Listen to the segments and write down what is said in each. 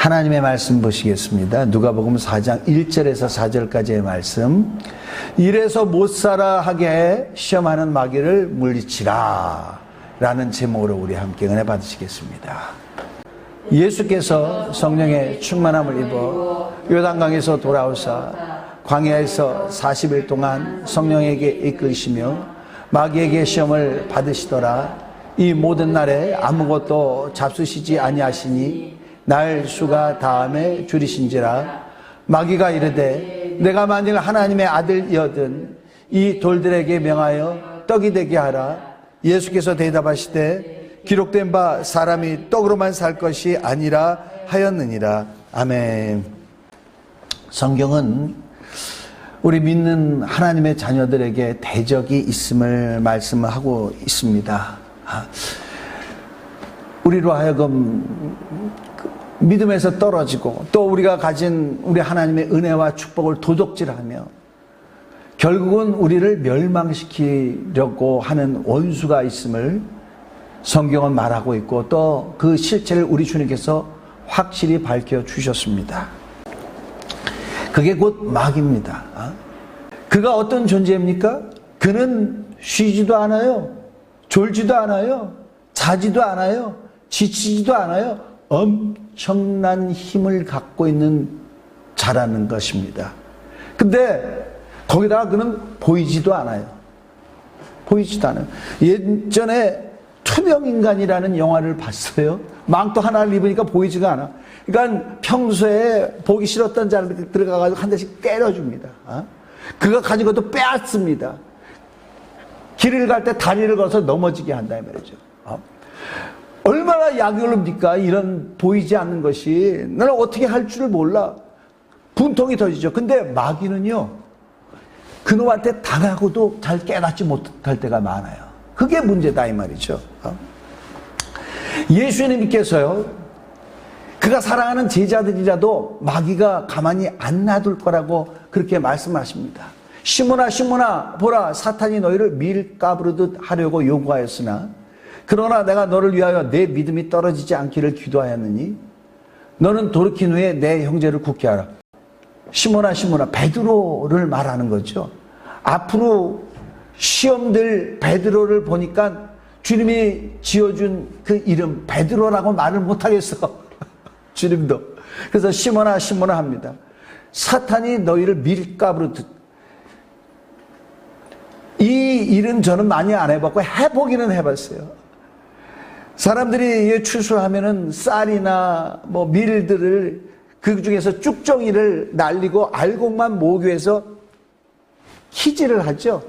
하나님의 말씀 보시겠습니다. 누가복음 4장 1절에서 4절까지의 말씀. 이래서 못살아 하게 시험하는 마귀를 물리치라 라는 제목으로 우리 함께 은혜 받으시겠습니다. 예수께서 성령의 충만함을 입어 요단강에서 돌아오사 광야에서 40일 동안 성령에게 이끌시며 마귀에게 시험을 받으시더라. 이 모든 날에 아무것도 잡수시지 아니하시니 날 수가 다음에 줄이신지라. 마귀가 이르되 내가 만일 하나님의 아들이거든 이 돌들에게 명하여 떡이 되게 하라. 예수께서 대답하시되 기록된 바 사람이 떡으로만 살 것이 아니라 하였느니라. 아멘. 성경은 우리 믿는 하나님의 자녀들에게 대적이 있음을 말씀하고 있습니다. 우리로 하여금 믿음에서 떨어지고 또 우리가 가진 우리 하나님의 은혜와 축복을 도둑질하며 결국은 우리를 멸망시키려고 하는 원수가 있음을 성경은 말하고 있고 또 그 실체를 우리 주님께서 확실히 밝혀주셨습니다. 그게 곧 마귀입니다. 그가 어떤 존재입니까? 그는 쉬지도 않아요. 졸지도 않아요. 자지도 않아요. 지치지도 않아요. 엄청난 힘을 갖고 있는 자라는 것입니다. 근데 거기다가 그는 보이지도 않아요. 보이지도 않아요. 예전에 투명인간이라는 영화를 봤어요. 망토 하나를 입으니까 보이지가 않아. 그러니까 평소에 보기 싫었던 자를 들어가가지고 한 대씩 때려줍니다. 그가 가진 것도 빼앗습니다. 길을 갈 때 다리를 걸어서 넘어지게 한다 이 말이죠. 얼마나 약올릅니까? 이런 보이지 않는 것이. 나는 어떻게 할 줄을 몰라. 분통이 터지죠. 근데 마귀는요, 그놈한테 당하고도 잘 깨닫지 못할 때가 많아요. 그게 문제다 이 말이죠. 예수님께서요, 그가 사랑하는 제자들이라도 마귀가 가만히 안 놔둘 거라고 그렇게 말씀하십니다. 시몬아 시몬아 보라 사탄이 너희를 밀가부르듯 하려고 요구하였으나 그러나 내가 너를 위하여 내 믿음이 떨어지지 않기를 기도하였느니 너는 돌이킨 후에 내 형제를 굳게 하라. 시몬아 시몬아, 베드로를 말하는 거죠. 앞으로 시험들 베드로를 보니까 주님이 지어준 그 이름 베드로라고 말을 못하겠어. 주님도. 그래서 시몬아 시몬아 합니다. 사탄이 너희를 밀가부르듯. 이 일은 저는 많이 안 해봤고 해보기는 해봤어요. 사람들이 추수하면은 쌀이나 뭐 밀들을 그 중에서 쭉정이를 날리고 알곡만 모으기 위해서 키질을 하죠.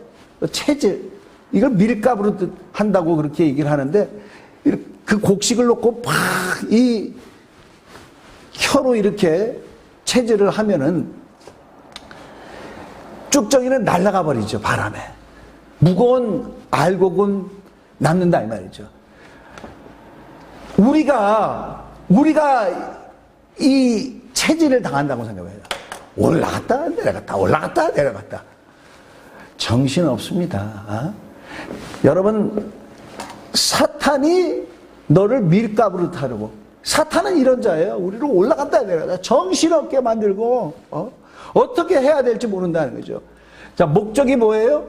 채질. 이걸 밀가부르듯 한다고 그렇게 얘기를 하는데 그 곡식을 놓고 팍 이 혀로 이렇게 채질을 하면은 쭉정이는 날아가 버리죠. 바람에. 무거운 알곡은 남는다 이 말이죠. 우리가 이 체질을 당한다고 생각해요. 올라갔다 내려갔다 올라갔다 내려갔다. 정신없습니다. 여러분, 사탄이 너를 밀가부르듯 하려고. 사탄은 이런 자예요. 우리를 올라갔다 내려갔다 정신없게 만들고 어떻게 해야 될지 모른다는 거죠. 자, 목적이 뭐예요?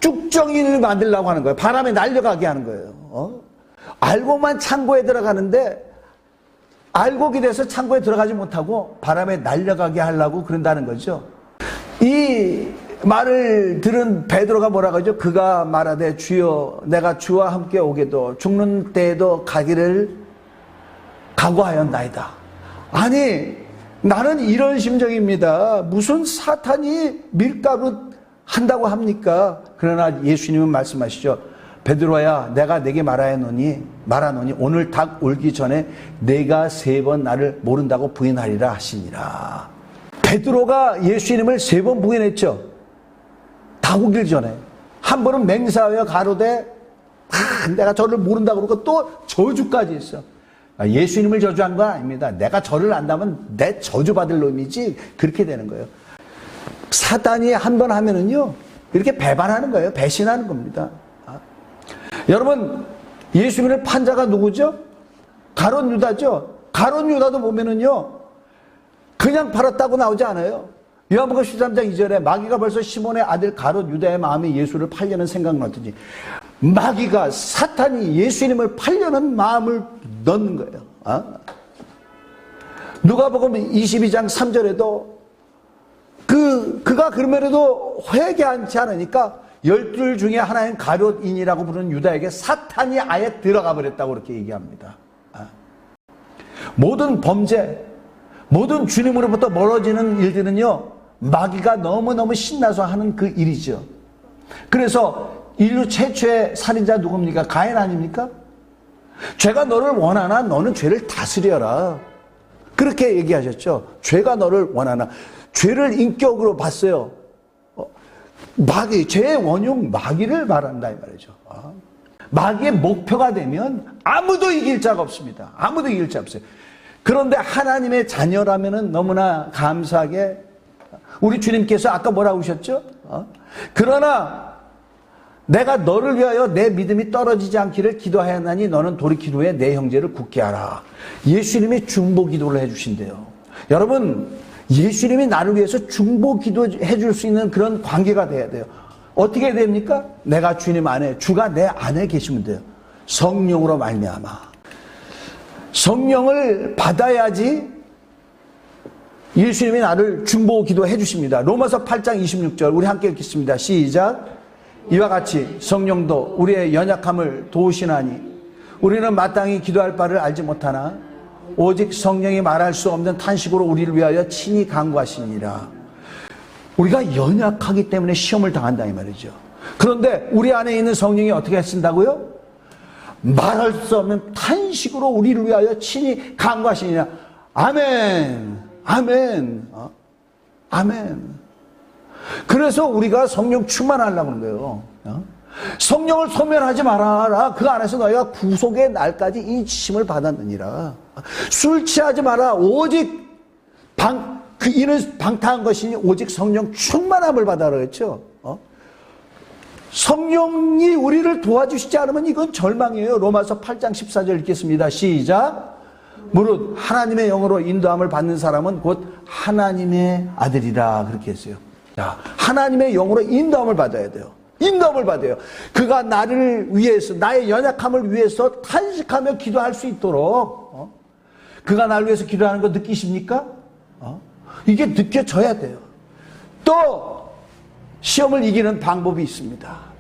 쭉정이를 만들려고 하는 거예요. 바람에 날려가게 하는 거예요. 알곡만 창고에 들어가는데 알곡이 돼서 창고에 들어가지 못하고 바람에 날려가게 하려고 그런다는 거죠. 이 말을 들은 베드로가 뭐라고 하죠? 그가 말하되 주여 내가 주와 함께 오게도 죽는 때에도 가기를 각오하였나이다. 아니 나는 이런 심정입니다. 무슨 사탄이 밀가루 한다고 합니까? 그러나 예수님은 말씀하시죠. 베드로야 내가 내게 말하노니 오늘 닭 울기 전에 내가 3번 나를 모른다고 부인하리라 하시니라. 베드로가 예수님을 3번 부인했죠. 닭 울기 전에. 한 번은 맹세하여 가로되 내가 저를 모른다고 그러고 또 저주까지 했어. 예수님을 저주한 건 아닙니다. 내가 저를 안다면 내 저주받을 놈이지. 그렇게 되는 거예요. 사단이 한 번 하면은요 이렇게 배반하는 거예요. 배신하는 겁니다. 여러분, 예수님을 판 자가 누구죠? 가롯 유다죠. 가룟 유다도 보면은요, 그냥 팔았다고 나오지 않아요. 요한복음 13장 2절에 마귀가 벌써 시몬의 아들 가룟 유다의 마음에 예수를 팔려는 생각 넣었더니, 마귀가, 사탄이 예수님을 팔려는 마음을 넣는 거예요. 누가복음 22장 3절에도 그가 그러면서도 회개하지 않으니까 12 중에 하나인 가룟인이라고 부르는 유다에게 사탄이 아예 들어가 버렸다고 그렇게 얘기합니다. 모든 범죄, 모든 주님으로부터 멀어지는 일들은요, 마귀가 너무너무 신나서 하는 그 일이죠. 그래서 인류 최초의 살인자 누굽니까? 가인 아닙니까? 죄가 너를 원하나 너는 죄를 다스려라. 그렇게 얘기하셨죠. 죄가 너를 원하나. 죄를 인격으로 봤어요. 마귀, 죄의 원흉 마귀를 말한다 이 말이죠. 마귀의 목표가 되면 아무도 이길 자가 없습니다. 아무도 이길 자 없어요. 그런데 하나님의 자녀라면은 너무나 감사하게 우리 주님께서 아까 뭐라고 하셨죠? 그러나 내가 너를 위하여 내 믿음이 떨어지지 않기를 기도하였나니 너는 돌이키도에 내 형제를 굳게 하라. 예수님이 중보 기도를 해주신대요. 여러분, 예수님이 나를 위해서 중보 기도 해줄 수 있는 그런 관계가 돼야 돼요. 어떻게 됩니까? 내가 주님 안에, 주가 내 안에 계시면 돼요. 성령으로 말미암아. 성령을 받아야지 예수님이 나를 중보 기도해 주십니다. 로마서 8장 26절 우리 함께 읽겠습니다. 시작. 이와 같이 성령도 우리의 연약함을 도우시나니 우리는 마땅히 기도할 바를 알지 못하나 오직 성령이 말할 수 없는 탄식으로 우리를 위하여 친히 간구하시니라. 우리가 연약하기 때문에 시험을 당한다 이 말이죠. 그런데 우리 안에 있는 성령이 어떻게 하신다고요? 말할 수 없는 탄식으로 우리를 위하여 친히 간구하시니라. 아멘. 아멘. 아멘. 그래서 우리가 성령 충만하려고 하는 거예요. 성령을 소멸하지 말아라. 그 안에서 너희가 구속의 날까지 이 지심을 받았느니라. 술 취하지 마라. 오직 이는 방탕한 것이니 오직 성령 충만함을 받아라 그랬죠. 성령이 우리를 도와주시지 않으면 이건 절망이에요. 로마서 8장 14절 읽겠습니다. 시작. 무릇 하나님의 영으로 인도함을 받는 사람은 곧 하나님의 아들이라 그렇게 했어요. 자, 하나님의 영으로 인도함을 받아야 돼요. 인도함을 받아요. 그가 나를 위해서, 나의 연약함을 위해서 탄식하며 기도할 수 있도록 그가 나를 위해서 기도하는 거 느끼십니까? 이게 느껴져야 돼요. 또 시험을 이기는 방법이 있습니다.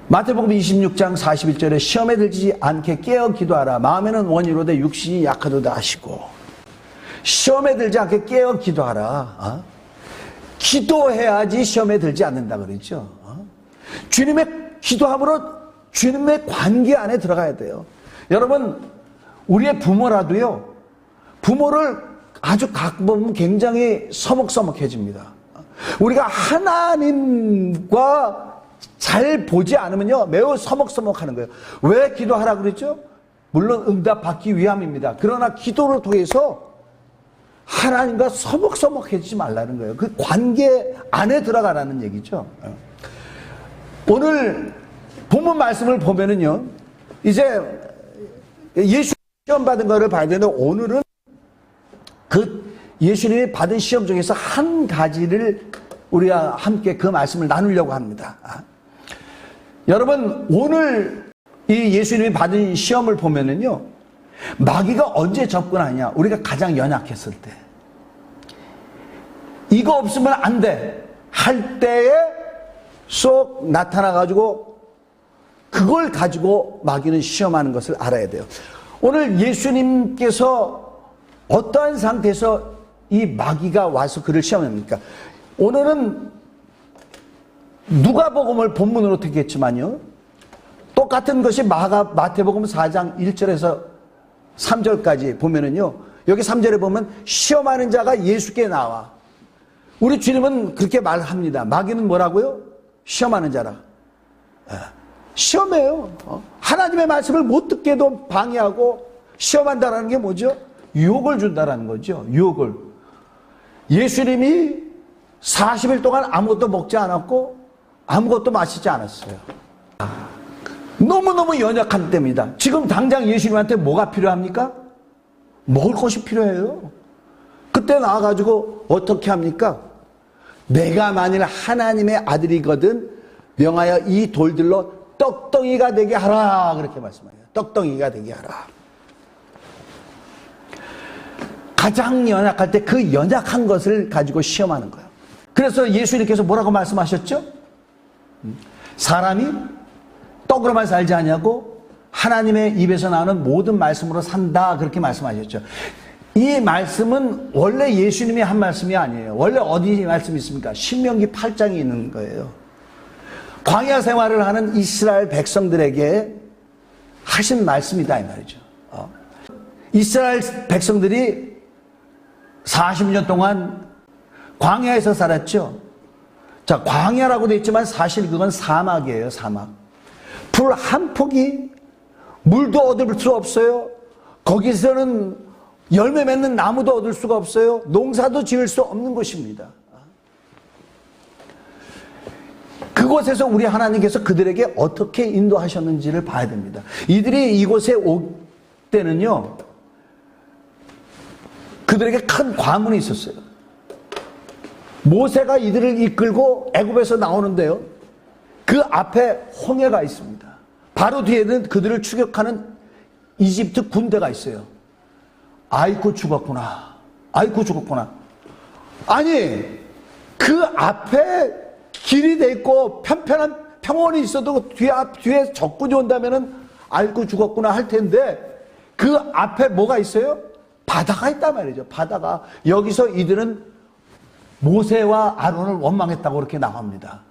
마태복음 26장 41절에 시험에 들지 않게 깨어 기도하라. 마음에는 원이로되 육신이 약하도다 하시고, 시험에 들지 않게 깨어 기도하라. 기도해야지 시험에 들지 않는다 그랬죠. 주님의 기도함으로 주님의 관계 안에 들어가야 돼요. 여러분, 우리의 부모라도요, 부모를 아주 가끔 보면 굉장히 서먹서먹해집니다. 우리가 하나님과 잘 보지 않으면요, 매우 서먹서먹하는 거예요. 왜 기도하라 그랬죠? 물론 응답받기 위함입니다. 그러나 기도를 통해서 하나님과 서먹서먹해지지 말라는 거예요. 그 관계 안에 들어가라는 얘기죠. 오늘 본문 말씀을 보면은요, 이제 예수 시험 받은 거를 봐야 되는데, 오늘은 그 예수님이 받은 시험 중에서 한 가지를 우리가 함께 그 말씀을 나누려고 합니다. 여러분, 오늘 이 예수님이 받은 시험을 보면은요, 마귀가 언제 접근하냐? 우리가 가장 연약했을 때. 이거 없으면 안 돼. 할 때에 쏙 나타나가지고 그걸 가지고 마귀는 시험하는 것을 알아야 돼요. 오늘 예수님께서 어떠한 상태에서 이 마귀가 와서 그를 시험합니까? 오늘은 누가복음을 본문으로 듣겠지만요, 똑같은 것이 마태복음 4장 1절에서 3절까지 보면은요, 여기 3절에 보면 시험하는 자가 예수께 나와. 우리 주님은 그렇게 말합니다. 마귀는 뭐라고요? 시험하는 자라. 시험해요. 하나님의 말씀을 못 듣게도 방해하고, 시험한다라는 게 뭐죠? 유혹을 준다라는 거죠. 유혹을. 예수님이 40일 동안 아무것도 먹지 않았고 아무것도 마시지 않았어요. 너무너무 연약한 때입니다. 지금 당장 예수님한테 뭐가 필요합니까? 먹을 것이 필요해요. 그때 나와가지고 어떻게 합니까? 내가 만일 하나님의 아들이거든 명하여 이 돌들로 떡덩이가 되게 하라. 그렇게 말씀해요. 떡덩이가 되게 하라. 가장 연약할 때 그 연약한 것을 가지고 시험하는 거예요. 그래서 예수님께서 뭐라고 말씀하셨죠? 사람이 떡으로만 살지 않냐고 하나님의 입에서 나오는 모든 말씀으로 산다. 그렇게 말씀하셨죠. 이 말씀은 원래 예수님이 한 말씀이 아니에요. 원래 어디 말씀이 있습니까? 신명기 8장에 있는 거예요. 광야 생활을 하는 이스라엘 백성들에게 하신 말씀이다 이 말이죠. 이스라엘 백성들이 40년 동안 광야에서 살았죠. 자, 광야라고 되어 있지만 사실 그건 사막이에요. 사막. 풀 한 폭이 물도 얻을 수 없어요. 거기서는 열매 맺는 나무도 얻을 수가 없어요. 농사도 지을 수 없는 곳입니다. 그곳에서 우리 하나님께서 그들에게 어떻게 인도하셨는지를 봐야 됩니다. 이들이 이곳에 올 때는요, 그들에게 큰 과문이 있었어요. 모세가 이들을 이끌고 애굽에서 나오는데요, 그 앞에 홍해가 있습니다. 바로 뒤에는 그들을 추격하는 이집트 군대가 있어요. 아이고 죽었구나. 아이고 죽었구나. 아니, 그 앞에 길이 돼 있고 편편한 평원이 있어도 뒤에 적군이 온다면은 아이고 죽었구나 할 텐데 그 앞에 뭐가 있어요? 바다가 있단 말이죠. 바다가. 여기서 이들은 모세와 아론을 원망했다고 그렇게 나옵니다.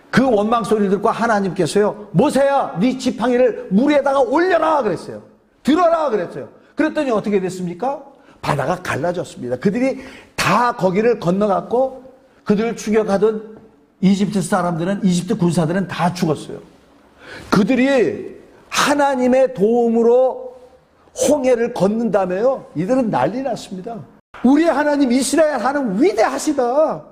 그 원망 소리를 듣고 하나님께서요, 모세야, 네 지팡이를 물 위에다가 올려라 그랬어요. 들어라 그랬어요. 그랬더니 어떻게 됐습니까? 바다가 갈라졌습니다. 그들이 다 거기를 건너갔고 그들을 추격하던 이집트 사람들은, 이집트 군사들은 다 죽었어요. 그들이 하나님의 도움으로 홍해를 걷는다며요, 이들은 난리 났습니다. 우리 하나님 이스라엘 하나님 위대하시다.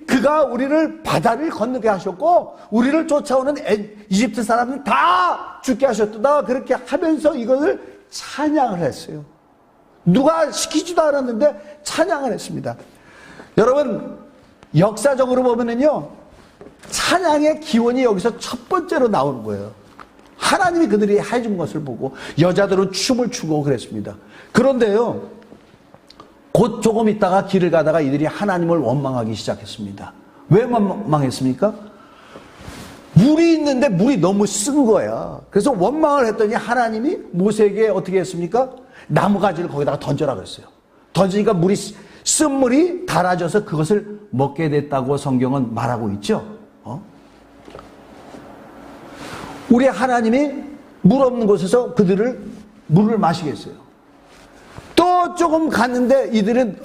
그가 우리를 바다를 건너게 하셨고 우리를 쫓아오는 이집트 사람들 다 죽게 하셨다. 그렇게 하면서 이것을 찬양을 했어요. 누가 시키지도 않았는데 찬양을 했습니다. 여러분, 역사적으로 보면은요, 찬양의 기원이 여기서 첫 번째로 나오는 거예요. 하나님이 그들이 해준 것을 보고 여자들은 춤을 추고 그랬습니다. 그런데요, 곧 조금 있다가 길을 가다가 이들이 하나님을 원망하기 시작했습니다. 왜 원망했습니까? 물이 있는데 물이 너무 쓴 거야. 그래서 원망을 했더니 하나님이 모세에게 어떻게 했습니까? 나무가지를 거기다가 던져라 그랬어요. 던지니까 쓴 물이 달아져서 그것을 먹게 됐다고 성경은 말하고 있죠. 우리 하나님이 물 없는 곳에서 그들을 물을 마시게 했어요. 또 조금 갔는데 이들은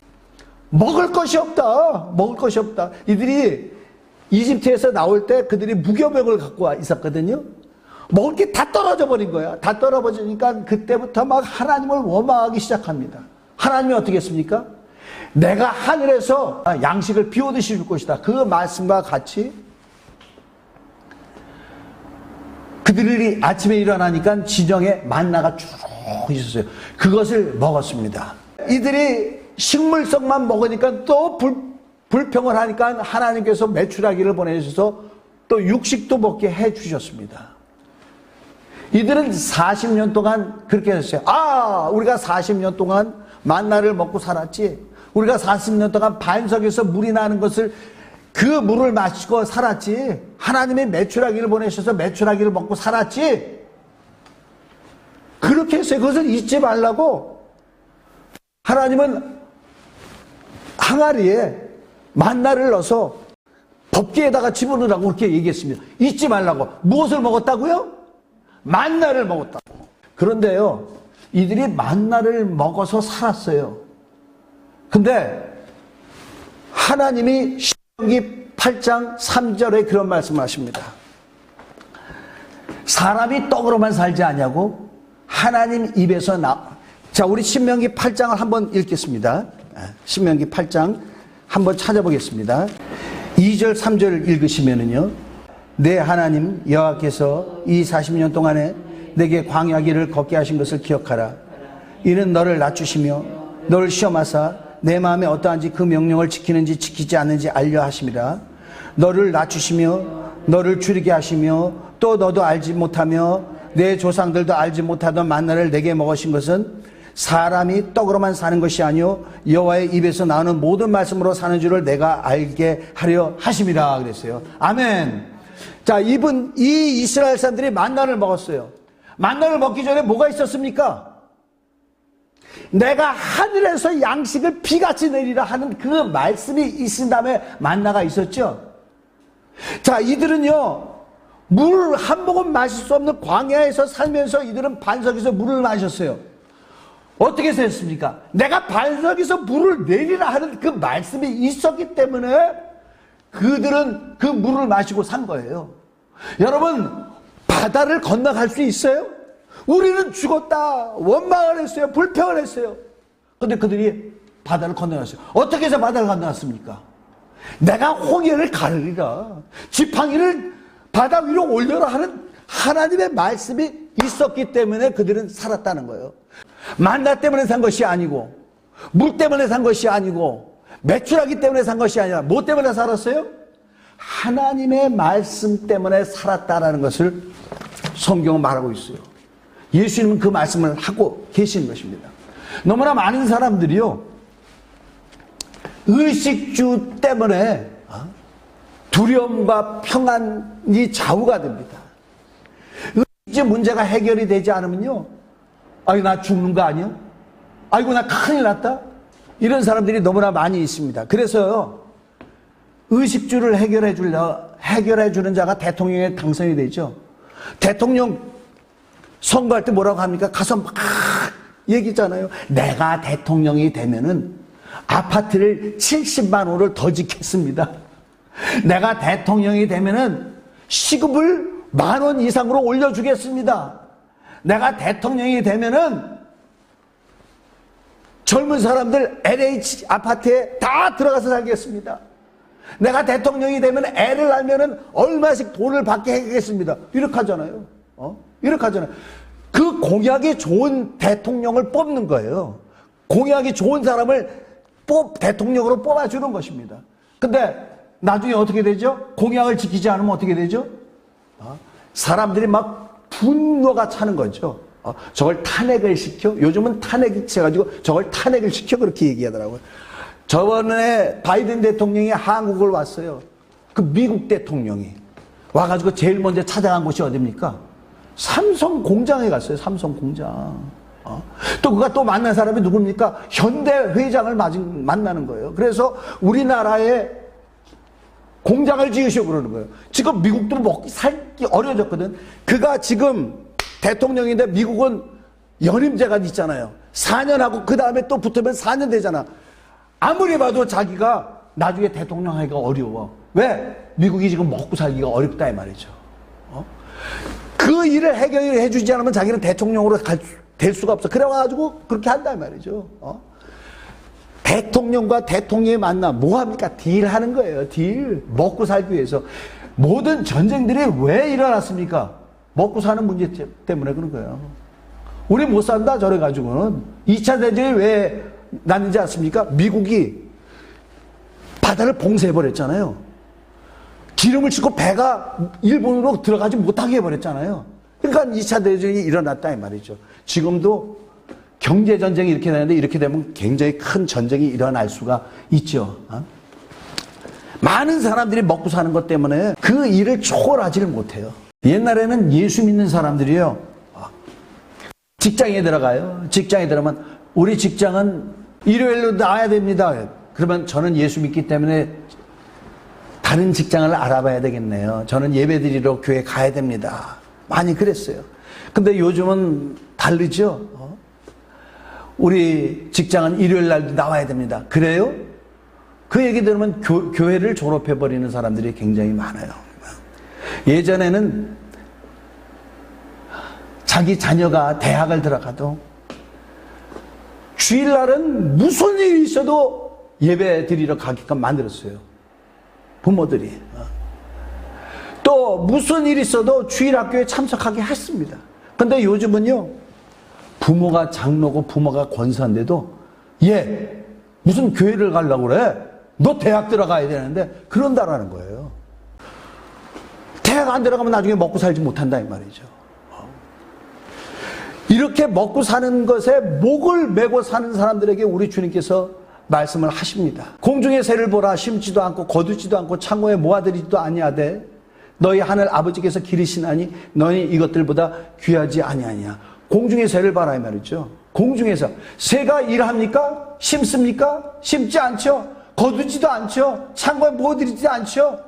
먹을 것이 없다. 먹을 것이 없다. 이들이 이집트에서 나올 때 그들이 무교병을 갖고 와 있었거든요. 먹을 게 다 떨어져 버린 거야. 다 떨어지니까 그때부터 막 하나님을 원망하기 시작합니다. 하나님이 어떻게 했습니까? 내가 하늘에서 양식을 비오듯이 줄 것이다. 그 말씀과 같이 그들이 아침에 일어나니까 지정에 만나가 쭉 있었어요. 그것을 먹었습니다. 이들이 식물성만 먹으니까 또 불평을 하니까 하나님께서 메추라기를 보내주셔서 또 육식도 먹게 해주셨습니다. 이들은 40년 동안 그렇게 했어요. 우리가 40년 동안 만나를 먹고 살았지. 우리가 40년 동안 반석에서 물이 나는 것을, 그 물을 마시고 살았지. 하나님이 메추라기를 보내셔서 메추라기를 먹고 살았지. 그렇게 했어요. 그것을 잊지 말라고. 하나님은 항아리에 만나를 넣어서 덮개에다가 집어넣으라고 그렇게 얘기했습니다. 잊지 말라고. 무엇을 먹었다고요? 만나를 먹었다고. 그런데요, 이들이 만나를 먹어서 살았어요. 근데 하나님이 신명기 8장 3절에 그런 말씀을 하십니다. 사람이 떡으로만 살지 않냐고 하나님 입에서 자, 우리 신명기 8장을 한번 읽겠습니다. 신명기 8장 한번 찾아보겠습니다. 2절 3절 읽으시면은요, 내 하나님 여호와께서 이 40년 동안에 내게 광야 길을 걷게 하신 것을 기억하라. 이는 너를 낮추시며 너를 시험하사 내 마음에 어떠한지 그 명령을 지키는지 지키지 않는지 알려 하심이라. 너를 낮추시며 너를 줄이게 하시며 또 너도 알지 못하며 내 조상들도 알지 못하던 만나를 내게 먹으신 것은 사람이 떡으로만 사는 것이 아니요 여호와의 입에서 나오는 모든 말씀으로 사는 줄을 내가 알게 하려 하심이라 그랬어요. 아멘. 자, 이 이스라엘 사람들이 만나를 먹었어요. 만나를 먹기 전에 뭐가 있었습니까? 내가 하늘에서 양식을 비같이 내리라 하는 그 말씀이 있은 다음에 만나가 있었죠. 자, 이들은요 물 한 모금 마실 수 없는 광야에서 살면서 이들은 반석에서 물을 마셨어요. 어떻게 됐습니까? 내가 반석에서 물을 내리라 하는 그 말씀이 있었기 때문에 그들은 그 물을 마시고 산 거예요. 여러분, 바다를 건너갈 수 있어요? 우리는 죽었다 원망을 했어요. 불평을 했어요. 근데 그들이 바다를 건너갔어요. 어떻게 해서 바다를 건너갔습니까? 내가 홍해를 가르리라, 지팡이를 바다 위로 올려라 하는 하나님의 말씀이 있었기 때문에 그들은 살았다는 거예요. 만나 때문에 산 것이 아니고, 물 때문에 산 것이 아니고, 매출하기 때문에 산 것이 아니라 뭐 때문에 살았어요? 하나님의 말씀 때문에 살았다라는 것을 성경은 말하고 있어요. 예수님은 그 말씀을 하고 계시는 것입니다. 너무나 많은 사람들이요 의식주 때문에 두려움과 평안이 좌우가 됩니다. 의식주 문제가 해결이 되지 않으면요, 아이고 나 죽는 거 아니야? 아이고 나 큰일 났다? 이런 사람들이 너무나 많이 있습니다. 그래서요 의식주를 해결해 주는 자가 대통령에 당선이 되죠. 대통령 선거할 때 뭐라고 합니까? 가서 막 얘기잖아요. 내가 대통령이 되면은 아파트를 70만 호를 더 짓겠습니다. 내가 대통령이 되면은 시급을 10,000원 이상으로 올려주겠습니다. 내가 대통령이 되면은 젊은 사람들 LH 아파트에 다 들어가서 살겠습니다. 내가 대통령이 되면 애를 낳으면은 얼마씩 돈을 받게 해주겠습니다. 이렇게 하잖아요. 이렇게 하잖아요. 그 공약이 좋은 대통령을 뽑는 거예요. 공약이 좋은 사람을 대통령으로 뽑아주는 것입니다. 근데 나중에 어떻게 되죠? 공약을 지키지 않으면 어떻게 되죠? 사람들이 막 분노가 차는 거죠. 저걸 탄핵을 시켜? 요즘은 탄핵이 쳐가지고 저걸 탄핵을 시켜? 그렇게 얘기하더라고요. 저번에 바이든 대통령이 한국을 왔어요. 그 미국 대통령이 와가지고 제일 먼저 찾아간 곳이 어디입니까? 삼성 공장에 갔어요. 삼성 공장. 또 그가 또 만난 사람이 누굽니까? 현대 회장을 만나는 거예요. 그래서 우리나라에 공장을 지으시고 그러는 거예요. 지금 미국도 먹기 살기 어려워졌거든. 그가 지금 대통령인데 미국은 연임제가 있잖아요. 4년 하고 그 다음에 또 붙으면 4년 되잖아. 아무리 봐도 자기가 나중에 대통령 하기가 어려워. 왜? 미국이 지금 먹고 살기가 어렵다 이 말이죠. 그 일을 해결해 주지 않으면 자기는 대통령으로 될 수가 없어. 그래가지고 그렇게 한다 이 말이죠. 대통령과 대통령이 만나 뭐 합니까? 딜하는 거예요. 딜. 먹고 살기 위해서. 모든 전쟁들이 왜 일어났습니까? 먹고 사는 문제 때문에 그런 거예요. 우리 못 산다 저래 가지고는. 2차 대전이 왜 났는지 아십니까? 미국이 바다를 봉쇄해버렸잖아요. 기름을 싣고 배가 일본으로 들어가지 못하게 해버렸잖아요. 그러니까 2차 대전이 일어났다 이 말이죠. 지금도 경제전쟁이 이렇게 되는데 이렇게 되면 굉장히 큰 전쟁이 일어날 수가 있죠. 많은 사람들이 먹고 사는 것 때문에 그 일을 초월하지를 못해요. 옛날에는 예수 믿는 사람들이요 직장에 들어가요. 직장에 들어가면 우리 직장은 일요일로 나와야 됩니다. 그러면 저는 예수 믿기 때문에 다른 직장을 알아봐야 되겠네요. 저는 예배드리러 교회 가야 됩니다. 많이 그랬어요. 근데 요즘은 다르죠. 우리 직장은 일요일 날도 나와야 됩니다. 그래요? 그 얘기 들으면 교회를 졸업해버리는 사람들이 굉장히 많아요. 예전에는 자기 자녀가 대학을 들어가도 주일날은 무슨 일이 있어도 예배 드리러 가게끔 만들었어요. 부모들이. 또 무슨 일이 있어도 주일학교에 참석하게 했습니다. 근데 요즘은요, 부모가 장로고 부모가 권사인데도 얘 무슨 교회를 가려고 그래? 너 대학 들어가야 되는데 그런다라는 거예요. 대학 안 들어가면 나중에 먹고 살지 못한다 이 말이죠. 이렇게 먹고 사는 것에 목을 메고 사는 사람들에게 우리 주님께서 말씀을 하십니다. 공중의 새를 보라. 심지도 않고 거두지도 않고 창고에 모아들이지도 아니하되 너희 하늘 아버지께서 기르시나니 너희 이것들보다 귀하지 아니하냐. 공중의 새를 봐라 이 말이죠. 공중에서 새가 일합니까? 심습니까? 심지 않죠. 거두지도 않죠. 창고에 모아들이지도 않죠.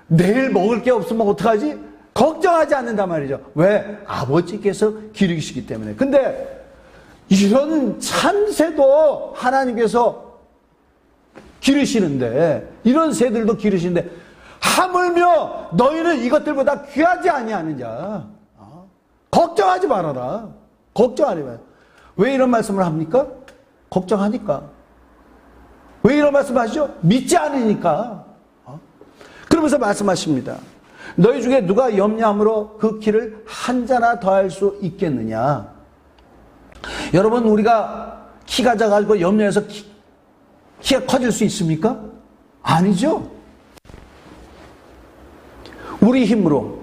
내일 먹을 게 없으면 어떡하지? 걱정하지 않는단 말이죠. 왜? 아버지께서 기르시기 때문에. 근데 이런 참새도 하나님께서 기르시는데, 이런 새들도 기르시는데 하물며 너희는 이것들보다 귀하지 아니하느냐. 걱정하지 말아라. 걱정하지 마라. 왜 이런 말씀을 합니까? 걱정하니까. 왜 이런 말씀을 하시죠? 믿지 않으니까. 그러면서 말씀하십니다. 너희 중에 누가 염려함으로 그 키를 한 자나 더할 수 있겠느냐. 여러분, 우리가 키가 작아지고 염려해서 키가 커질 수 있습니까? 아니죠. 우리 힘으로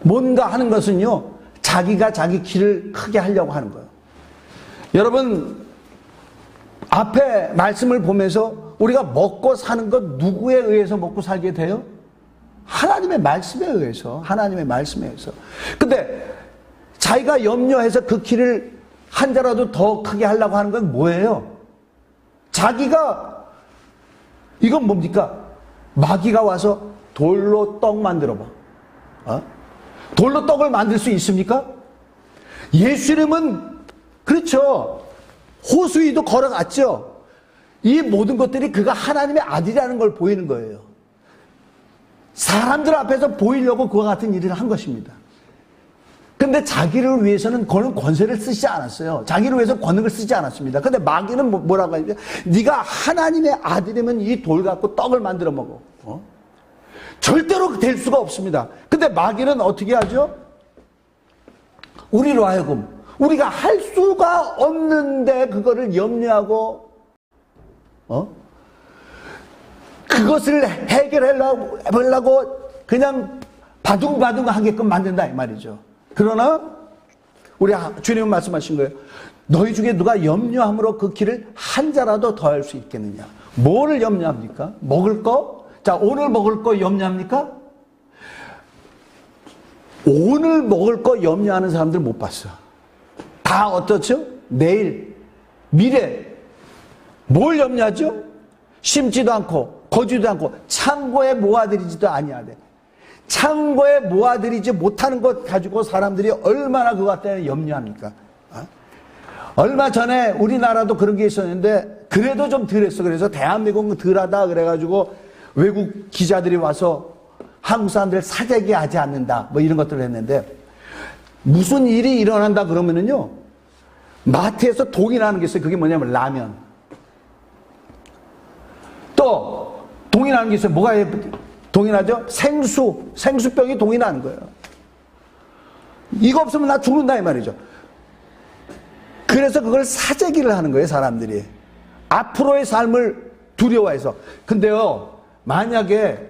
뭔가 하는 것은요, 자기가 자기 키를 크게 하려고 하는 거예요. 여러분, 앞에 말씀을 보면서 우리가 먹고 사는 것 누구에 의해서 먹고 살게 돼요? 하나님의 말씀에 의해서. 하나님의 말씀에 의해서. 근데 자기가 염려해서 그 키를 한 자라도 더 크게 하려고 하는 건 뭐예요? 자기가, 이건 뭡니까? 마귀가 와서 돌로 떡 만들어 봐. 돌로 떡을 만들 수 있습니까? 예수님은 그렇죠. 호수위도 걸어갔죠. 이 모든 것들이 그가 하나님의 아들이라는 걸 보이는 거예요. 사람들 앞에서 보이려고 그와 같은 일을 한 것입니다. 근데 자기를 위해서는 그런 권세를 쓰지 않았어요. 자기를 위해서 권능을 쓰지 않았습니다. 근데 마귀는 뭐라고 하냐면, 네가 하나님의 아들이면 이 돌 갖고 떡을 만들어 먹어. 절대로 될 수가 없습니다. 근데 마귀는 어떻게 하죠? 우리로 하여금 우리가 할 수가 없는데 그거를 염려하고 그것을 해결하려고 그냥 바둥바둥 하게끔 만든다 이 말이죠. 그러나 우리 주님은 말씀하신 거예요. 너희 중에 누가 염려함으로 그 길을 한 자라도 더할 수 있겠느냐. 뭐를 염려합니까? 먹을 거? 자, 오늘 먹을 거 염려합니까? 오늘 먹을 거 염려하는 사람들 못 봤어. 다 어떻죠? 내일, 미래. 뭘 염려하죠? 심지도 않고 거주도 않고 창고에 모아들이지도 아니하되. 창고에 모아들이지 못하는 것 가지고 사람들이 얼마나 그것 때문에 염려합니까? 얼마 전에 우리나라도 그런 게 있었는데 그래도 좀 덜했어. 그래서 대한민국은 덜하다 그래가지고 외국 기자들이 와서 한국 사람들 사재기 하지 않는다 뭐 이런 것들을 했는데, 무슨 일이 일어난다 그러면은요, 마트에서 동인하는 게 있어요. 그게 뭐냐면 라면. 또 동인하는 게 있어요. 뭐가 동인하죠? 생수병이 동인하는 거예요. 이거 없으면 나 죽는다 이 말이죠. 그래서 그걸 사재기를 하는 거예요, 사람들이. 앞으로의 삶을 두려워해서. 근데요, 만약에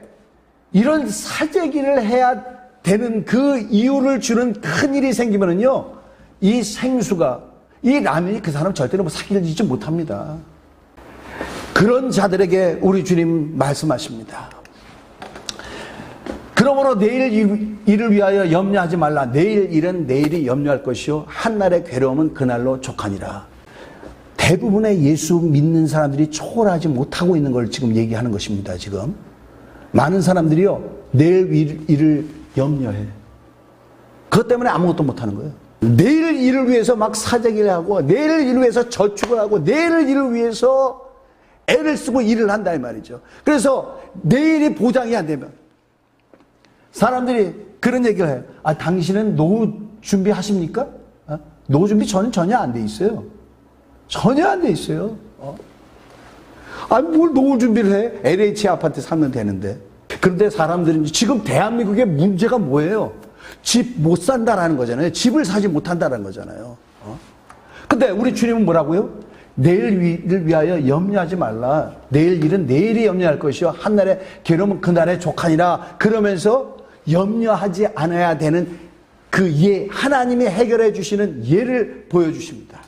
이런 사재기를 해야 되는 그 이유를 주는 큰 일이 생기면은요, 이 생수가, 이 라면이 그 사람 절대로 사귀지 못합니다. 그런 자들에게 우리 주님 말씀하십니다. 그러므로 내일 일을 위하여 염려하지 말라. 내일 일은 내일이 염려할 것이요 한날의 괴로움은 그날로 족하니라. 대부분의 예수 믿는 사람들이 초월하지 못하고 있는 걸 지금 얘기하는 것입니다. 지금 많은 사람들이요, 내일 일을 염려해. 그것 때문에 아무것도 못하는 거예요. 내일 일을 위해서 막 사재기를 하고, 내일 일을 위해서 저축을 하고, 내일 일을 위해서 애를 쓰고 일을 한다 이 말이죠. 그래서 내일이 보장이 안 되면 사람들이 그런 얘기를 해요. 아, 당신은 노후 준비하십니까? 노후 준비 전혀 안 돼 있어요. 전혀 안 돼 있어요. 아니, 뭘 노후 준비를 해? LH 아파트 사면 되는데. 그런데 사람들은 지금 대한민국의 문제가 뭐예요? 집 못 산다라는 거잖아요. 집을 사지 못한다는 거잖아요. 근데 우리 주님은 뭐라고요? 내일을 위하여 염려하지 말라. 내일 일은 내일이 염려할 것이요 한날의 괴로움은 그날의 족하니라. 그러면서 염려하지 않아야 되는 그 예, 하나님이 해결해 주시는 예를 보여주십니다.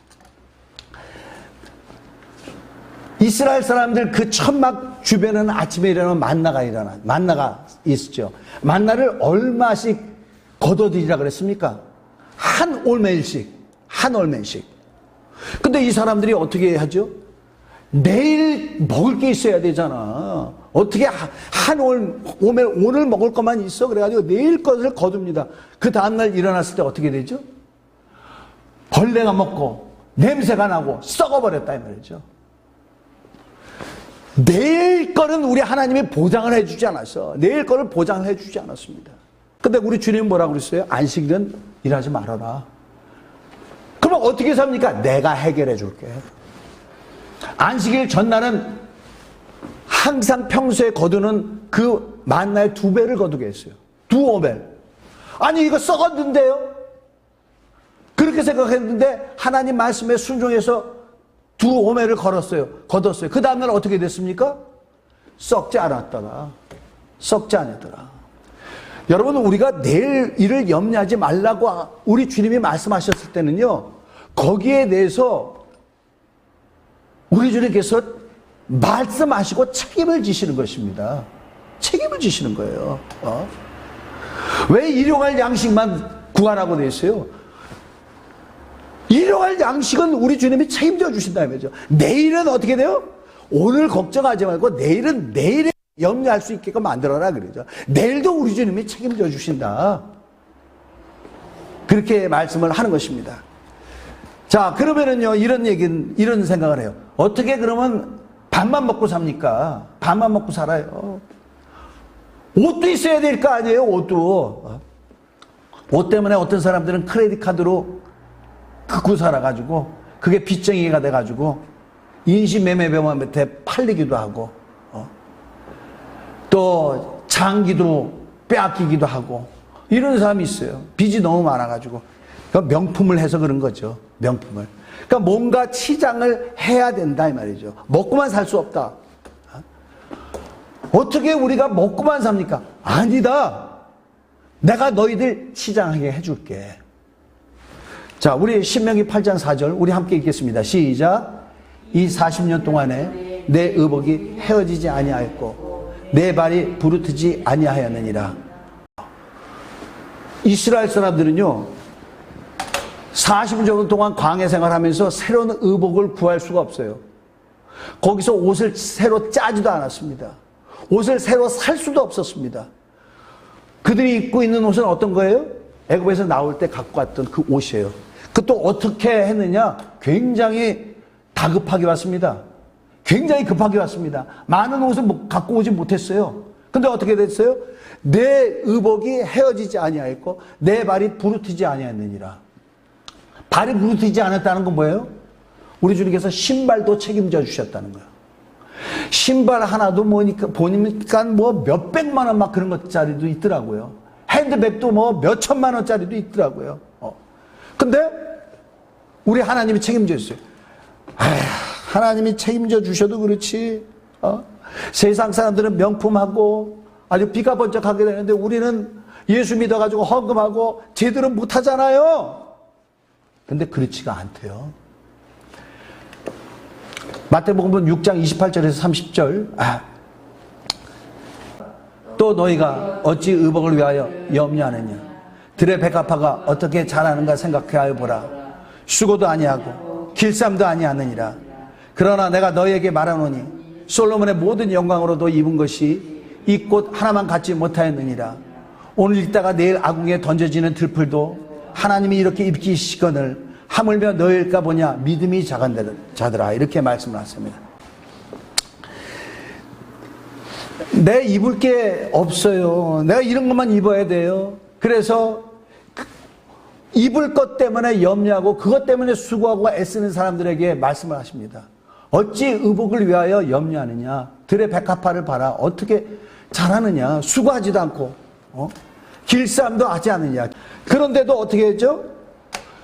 이스라엘 사람들 그 천막 주변에는 아침에 일어나면 만나가 있었죠. 만나를 얼마씩 거둬들이라 그랬습니까? 한 올멜씩. 근데 이 사람들이 어떻게 하죠? 내일 먹을 게 있어야 되잖아. 어떻게 오늘 먹을 것만 있어? 그래가지고 내일 것을 거둡니다. 그 다음날 일어났을 때 어떻게 되죠? 벌레가 먹고 냄새가 나고 썩어버렸다 이 말이죠. 내일 거는 우리 하나님이 보장을 해주지 않았어. 내일 거를 보장을 해주지 않았습니다. 근데 우리 주님은 뭐라고 그랬어요? 안식일은 일하지 말아라. 그럼 어떻게 삽니까? 내가 해결해 줄게. 안식일 전날은 항상 평소에 거두는 그 만날 2배를 거두게 했어요. 2오멜. 아니 이거 썩었는데요? 그렇게 생각했는데 하나님 말씀에 순종해서 2오멜을 거뒀어요. 그 다음날 어떻게 됐습니까? 썩지 않았더라. 여러분, 우리가 내일 일을 염려하지 말라고 우리 주님이 말씀하셨을 때는요, 거기에 대해서 우리 주님께서 말씀하시고 책임을 지시는 것입니다. 책임을 지시는 거예요. 왜 일용할 양식만 구하라고 되어 있어요? 일용할 양식은 우리 주님이 책임져 주신다는 거죠. 내일은 어떻게 돼요? 오늘 걱정하지 말고 내일은 내일에 염려할 수 있게끔 만들어라 그러죠. 내일도 우리 주님이 책임져 주신다. 그렇게 말씀을 하는 것입니다. 자, 그러면은요, 이런 생각을 해요. 어떻게 그러면 밥만 먹고 삽니까? 밥만 먹고 살아요. 옷도 있어야 될 거 아니에요, 옷도. 옷 때문에 어떤 사람들은 크레딧 카드로 긋고 살아가지고, 그게 빚쟁이가 돼가지고, 인신매매병원한테 팔리기도 하고, 또 장기도 빼앗기기도 하고, 이런 사람이 있어요. 빚이 너무 많아가지고. 그러니까 명품을 해서 그런 거죠. 명품을. 그러니까 뭔가 치장을 해야 된다 이 말이죠. 먹고만 살 수 없다. 어떻게 우리가 먹고만 삽니까? 아니다. 내가 너희들 치장하게 해줄게. 자, 우리 신명기 8장 4절 우리 함께 읽겠습니다. 시작. 이 40년 동안에 내 의복이 헤어지지 아니하였고 내 발이 부르트지 아니하였느니라. 이스라엘 사람들은요, 40년 정도 동안 광야 생활하면서 새로운 의복을 구할 수가 없어요. 거기서 옷을 새로 짜지도 않았습니다. 옷을 새로 살 수도 없었습니다. 그들이 입고 있는 옷은 어떤 거예요? 애굽에서 나올 때 갖고 왔던 그 옷이에요. 그 또 어떻게 했느냐? 굉장히 다급하게 왔습니다. 굉장히 급하게 왔습니다. 많은 옷을 갖고 오지 못했어요. 근데 어떻게 됐어요? 내 의복이 헤어지지 아니하였고 내 발이 부르트지 아니하였느니라. 발이 부르트지 않았다는 건 뭐예요? 우리 주님께서 신발도 책임져 주셨다는 거예요. 신발 하나도 보니까 뭐 몇백만 원 막 그런 것짜리도 있더라고요. 핸드백도 뭐 몇천만 원짜리도 있더라고요. 근데 우리 하나님이 책임져 주세요. 하나님이 책임져 주셔도 그렇지. 세상 사람들은 명품하고 아주 비가 번쩍하게 되는데 우리는 예수 믿어가지고 헌금하고 제대로 못하잖아요. 근데 그렇지가 않대요. 마태복음 6장 28절에서 30절. 또 너희가 어찌 의복을 위하여 염려하느냐? 들의 백합화가 어떻게 자라는가 생각하여 보라. 수고도 아니하고 길쌈도 아니하느니라. 그러나 내가 너희에게 말하노니 솔로몬의 모든 영광으로도 입은 것이 이 꽃 하나만 갖지 못하였느니라. 오늘 읽다가 내일 아궁에 던져지는 들풀도 하나님이 이렇게 입히시거늘 하물며 너희일까 보냐. 믿음이 작은 자들아. 이렇게 말씀을 하십니다. 내 입을 게 없어요. 내가 이런 것만 입어야 돼요. 그래서 입을 것 때문에 염려하고 그것 때문에 수고하고 애쓰는 사람들에게 말씀을 하십니다. 어찌 의복을 위하여 염려하느냐. 들의 백합화를 봐라. 어떻게 잘하느냐? 수고하지도 않고, 길쌈도 하지 않느냐? 그런데도 어떻게 했죠?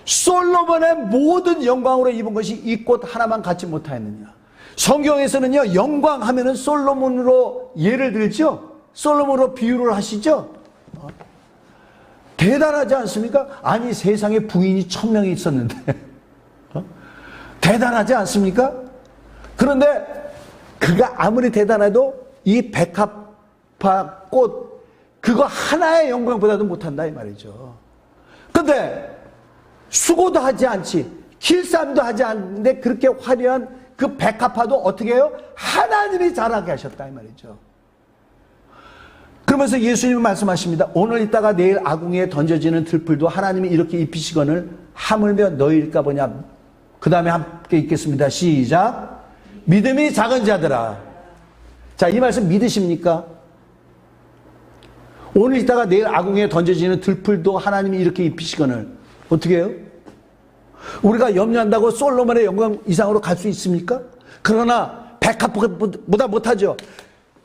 솔로몬의 모든 영광으로 입은 것이 이 꽃 하나만 갖지 못하였느냐? 성경에서는요, 영광 하면은 솔로몬으로 예를 들죠? 솔로몬으로 비유를 하시죠? 대단하지 않습니까? 아니, 세상에 부인이 1000명이 있었는데. 대단하지 않습니까? 그런데 그가 아무리 대단해도 이 백합화 꽃, 그거 하나의 영광보다도 못한다, 이 말이죠. 근데 수고도 하지 않지, 길쌈도 하지 않는데 그렇게 화려한 그 백합화도 어떻게 해요? 하나님이 자라게 하셨다, 이 말이죠. 그러면서 예수님은 말씀하십니다. 오늘 있다가 내일 아궁이에 던져지는 들풀도 하나님이 이렇게 입히시거늘 하물며 너희일까 보냐. 그 다음에 함께 읽겠습니다. 시작. 믿음이 작은 자들아. 자, 이 말씀 믿으십니까? 오늘 있다가 내일 아궁이에 던져지는 들풀도 하나님이 이렇게 입히시거늘 어떻게 해요? 우리가 염려한다고 솔로몬의 영광 이상으로 갈 수 있습니까? 그러나 백합화보다 못하죠.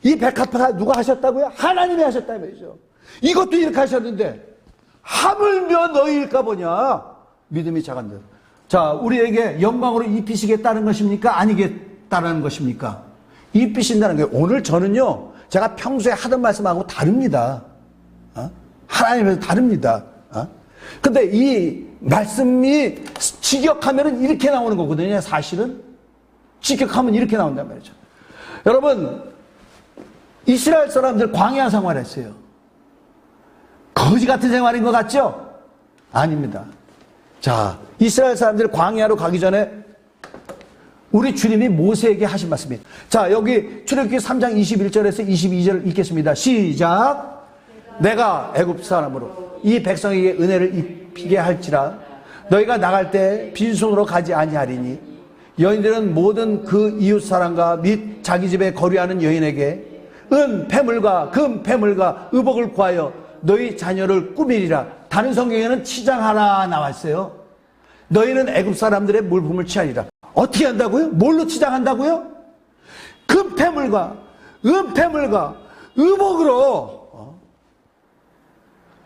이 백합화가 누가 하셨다고요? 하나님이 하셨다 말이죠. 이것도 이렇게 하셨는데 하물며 너희일까 보냐. 믿음이 작은 자. 자, 우리에게 영광으로 입히시겠다는 것입니까? 아니겠다는 것입니까? 입히신다는 게 오늘 저는요, 제가 평소에 하던 말씀하고 다릅니다. 하나님에서 다릅니다. 근데 이 말씀이 직역하면 이렇게 나오는 거거든요. 사실은 직역하면 이렇게 나온단 말이죠. 여러분, 이스라엘 사람들 광야 생활했어요. 거지 같은 생활인 것 같죠? 아닙니다. 자, 이스라엘 사람들 광야로 가기 전에 우리 주님이 모세에게 하신 말씀입니다. 자, 여기 출애굽기 3장 21절에서 22절 읽겠습니다. 시작. 내가 애굽 사람으로 이 백성에게 은혜를 입히게 할지라 너희가 나갈 때 빈손으로 가지 아니하리니 여인들은 모든 그 이웃 사람과 및 자기 집에 거류하는 여인에게 은 패물과 금 패물과 의복을 구하여 너희 자녀를 꾸미리라. 다른 성경에는 치장하라 나왔어요. 너희는 애굽 사람들의 물품을 취하리라. 어떻게 한다고요? 뭘로 치장한다고요? 금 패물과 은 패물과 의복으로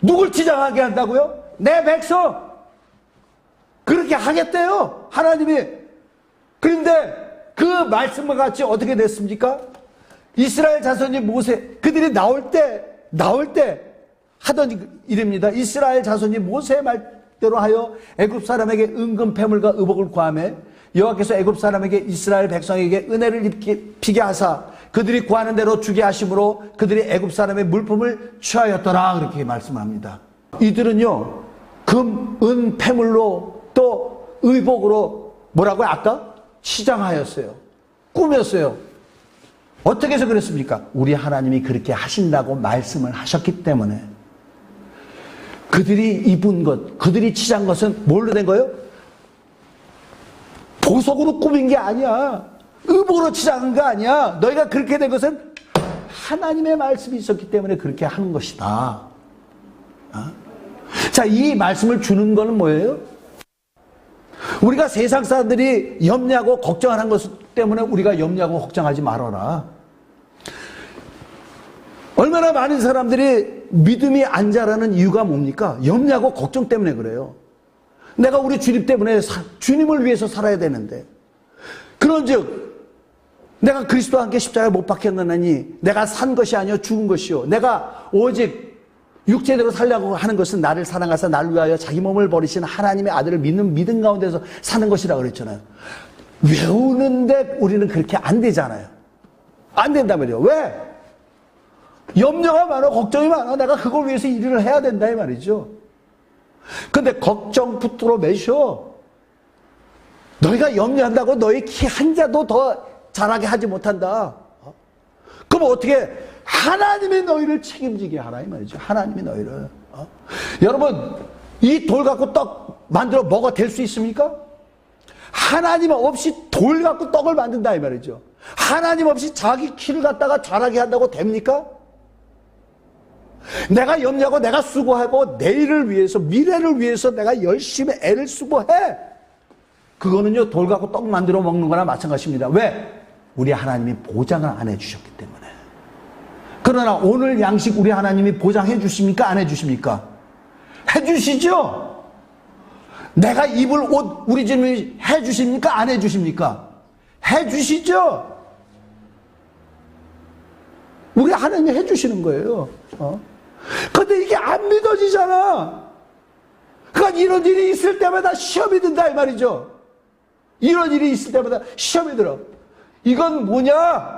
누굴 치장하게 한다고요? 내 백성 그렇게 하겠대요, 하나님이. 그런데 그 말씀과 같이 어떻게 됐습니까? 이스라엘 자손이 모세, 그들이 나올 때 하던 일입니다. 이스라엘 자손이 모세의 말대로 하여 애굽 사람에게 은금 패물과 의복을 구하며 여호와께서 애굽 사람에게 이스라엘 백성에게 은혜를 입히게 하사 그들이 구하는 대로 주게 하심으로 그들이 애굽 사람의 물품을 취하였더라. 그렇게 말씀합니다. 이들은요, 금, 은, 패물로 또 의복으로 뭐라고요? 아까 치장하였어요. 꾸몄어요. 어떻게 해서 그랬습니까? 우리 하나님이 그렇게 하신다고 말씀을 하셨기 때문에. 그들이 입은 것, 그들이 치장 것은 뭘로 된 거예요? 보석으로 꾸민 게 아니야. 의복으로 치장한 거 아니야. 너희가 그렇게 된 것은 하나님의 말씀이 있었기 때문에 그렇게 하는 것이다. 자, 이 말씀을 주는 거는 뭐예요? 우리가 세상 사람들이 염려하고 걱정하는 것 때문에 우리가 염려하고 걱정하지 말아라. 얼마나 많은 사람들이 믿음이 안 자라는 이유가 뭡니까? 염려하고 걱정 때문에 그래요. 내가 우리 주님 때문에 주님을 위해서 살아야 되는데, 그런즉 내가 그리스도와 함께 십자가에 못 박혔느니 내가 산 것이 아니요 죽은 것이요 내가 오직 육체대로 살려고 하는 것은 나를 사랑하사 나를 위하여 자기 몸을 버리신 하나님의 아들을 믿는 믿음 가운데서 사는 것이라 그랬잖아요. 외우는데 우리는 그렇게 안 되잖아요. 안 된단 말이에요. 왜? 염려가 많아, 걱정이 많아. 내가 그걸 위해서 일을 해야 된다 이 말이죠. 근데 걱정 붙들어 매셔. 너희가 염려한다고 너희 키 한 자도 더 자라게 하지 못한다. 그럼 어떻게? 하나님이 너희를 책임지게 하라 이 말이죠. 하나님이 너희를. 여러분, 이 돌 갖고 떡 만들어 먹어 될 수 있습니까? 하나님 없이 돌 갖고 떡을 만든다 이 말이죠. 하나님 없이 자기 키를 갖다가 자라게 한다고 됩니까? 내가 염려하고 내가 수고하고 내일을 위해서 미래를 위해서 내가 열심히 애를 수고해. 그거는요 돌 갖고 떡 만들어 먹는 거나 마찬가지입니다. 왜? 우리 하나님이 보장을 안 해주셨기 때문에. 그러나 오늘 양식 우리 하나님이 보장해 주십니까? 안 해 주십니까? 해 주시죠? 내가 입을 옷 우리 주님이 해 주십니까? 안 해 주십니까? 해 주시죠? 우리 하나님이 해 주시는 거예요. 근데 이게 안 믿어지잖아. 그러니까 이런 일이 있을 때마다 시험이 든다 이 말이죠. 이런 일이 있을 때마다 시험이 들어. 이건 뭐냐?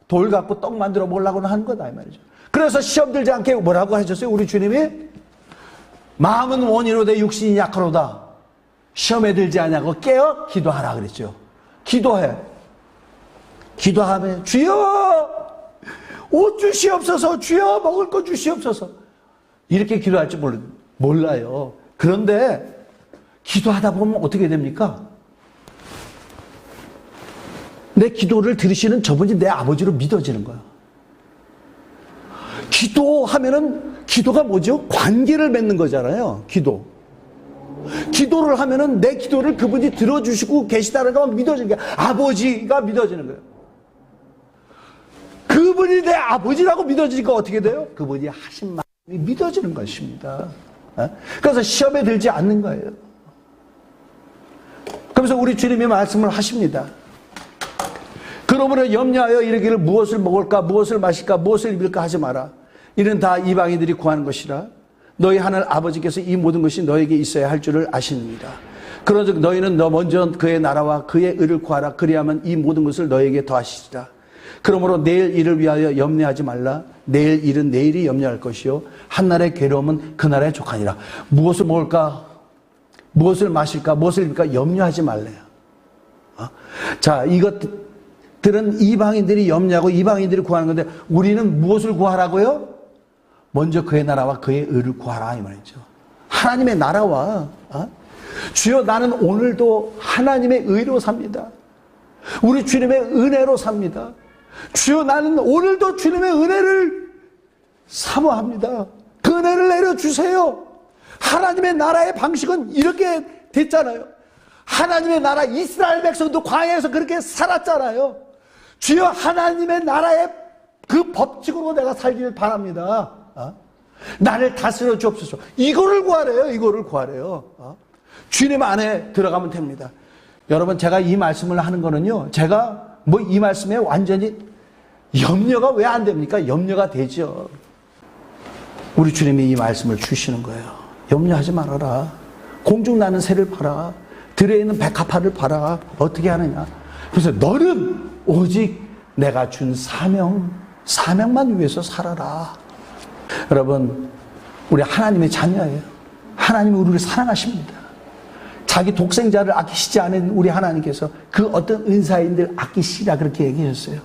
돌 갖고 떡 만들어 보려고 하는 거다 이 말이죠. 그래서 시험 들지 않게 뭐라고 하셨어요? 우리 주님이 마음은 원이로 돼 육신이 약하로다. 시험에 들지 않냐고 깨어 기도하라 그랬죠. 기도해. 기도하면 주여 옷 주시옵소서, 주여 먹을 거 주시옵소서. 이렇게 기도할 줄 몰라요. 그런데 기도하다 보면 어떻게 됩니까? 내 기도를 들으시는 저분이 내 아버지로 믿어지는 거야. 기도하면은 기도가 뭐죠? 관계를 맺는 거잖아요. 기도를 하면은 내 기도를 그분이 들어주시고 계시다는 거 믿어지는 거야. 아버지가 믿어지는 거예요. 그분이 내 아버지라고 믿어지니까 어떻게 돼요? 그분이 하신 말이 믿어지는 것입니다. 그래서 시험에 들지 않는 거예요. 그래서 우리 주님이 말씀을 하십니다. 그러므로 염려하여 이르기를 무엇을 먹을까, 무엇을 마실까, 무엇을 입을까 하지 마라. 이는 다 이방인들이 구하는 것이라. 너희 하늘 아버지께서 이 모든 것이 너에게 있어야 할 줄을 아십니다. 그런즉 너희는 먼저 그의 나라와 그의 의를 구하라. 그리하면 이 모든 것을 너에게 더하시리라. 그러므로 내일 일을 위하여 염려하지 말라. 내일 일은 내일이 염려할 것이요 한날의 괴로움은 그날의 족하니라. 무엇을 먹을까, 무엇을 마실까, 무엇을 입을까 염려하지 말래요. 자, 이것들은 이방인들이 염려하고 이방인들이 구하는 건데 우리는 무엇을 구하라고요? 먼저 그의 나라와 그의 의를 구하라 이 말이죠. 하나님의 나라와 주여 나는 오늘도 하나님의 의로 삽니다. 우리 주님의 은혜로 삽니다. 주여 나는 오늘도 주님의 은혜를 사모합니다. 그 은혜를 내려주세요. 하나님의 나라의 방식은 이렇게 됐잖아요. 하나님의 나라 이스라엘 백성도 광야에서 그렇게 살았잖아요. 주여 하나님의 나라의 그 법칙으로 내가 살기를 바랍니다. 나를 다스려 주옵소서. 이거를 구하래요. 주님 안에 들어가면 됩니다. 여러분 제가 이 말씀을 하는 거는요, 제가 이 말씀에 완전히 염려가 왜 안 됩니까? 염려가 되죠. 우리 주님이 이 말씀을 주시는 거예요. 염려하지 말아라. 공중 나는 새를 봐라. 들에 있는 백합화를 봐라. 어떻게 하느냐. 그래서 너는 오직 내가 준 사명만 위해서 살아라. 여러분 우리 하나님의 자녀예요. 하나님이 우리를 사랑하십니다. 자기 독생자를 아끼시지 않은 우리 하나님께서 그 어떤 은사인들 아끼시라 그렇게 얘기하셨어요.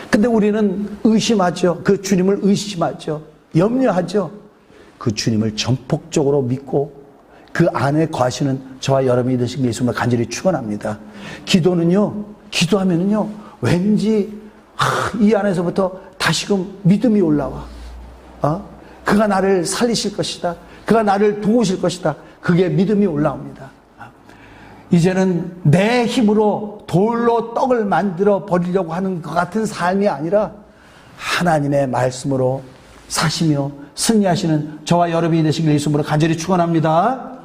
근데 우리는 의심하죠. 그 주님을 의심하죠. 염려하죠. 그 주님을 전폭적으로 믿고 그 안에 거하시는 저와 여러분이 되신 예수님을 간절히 축원합니다. 기도하면은요 왠지 이 안에서부터 다시금 믿음이 올라와. 그가 나를 살리실 것이다. 그가 나를 도우실 것이다. 그게 믿음이 올라옵니다. 이제는 내 힘으로 돌로 떡을 만들어 버리려고 하는 것 같은 삶이 아니라 하나님의 말씀으로 사시며 승리하시는 저와 여러분이 되시길 예수님으로 간절히 축원합니다.